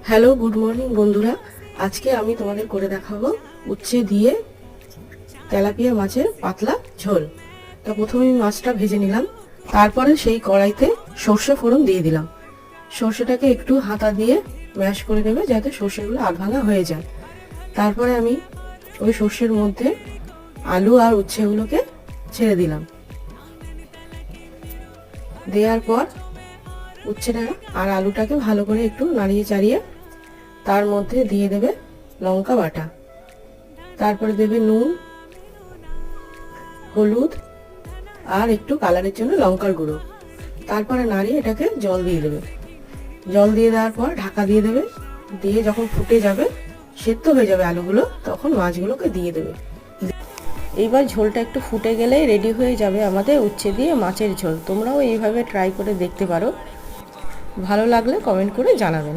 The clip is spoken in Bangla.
হ্যালো, গুড মর্নিং বন্ধুরা। আজকে আমি তোমাদের করে দেখাবো উচ্ছে দিয়ে তেলাপিয়া মাছের পাতলা ঝোল। তো প্রথমে আমি মাছটা ভেজে নিলাম, তারপরে সেই কড়াইতে সর্ষে ফোড়ন দিয়ে দিলাম। সর্ষেটাকে একটু হাতা দিয়ে ম্যাশ করে নেবে যাতে সর্ষেগুলো আধ ভাঙা হয়ে যায়। তারপরে আমি ওই সর্ষের মধ্যে আলু আর উচ্ছেগুলোকে ছেড়ে দিলাম। দেওয়ার পর উচ্ছেটা আর আলুটাকে ভালো করে একটু নাড়িয়ে চাড়িয়ে তার মধ্যে দিয়ে দেবে লঙ্কা বাটা, তারপরে দেবে নুন, হলুদ আর একটু কালারের জন্য লঙ্কার গুঁড়ো। তারপরে নাড়িয়ে এটাকে জল দিয়ে দেবে। জল দিয়ে দেওয়ার পর ঢাকা দিয়ে দেবে। দিয়ে যখন ফুটে যাবে, সেদ্ধ হয়ে যাবে আলুগুলো, তখন মাছগুলোকে দিয়ে দেবে। এইবার ঝোলটা একটু ফুটে গেলেই রেডি হয়ে যাবে আমাদের উচ্ছে দিয়ে মাছের ঝোল। তোমরাও এইভাবে ট্রাই করে দেখতে পারো। ভালো লাগলে কমেন্ট করে জানাবেন।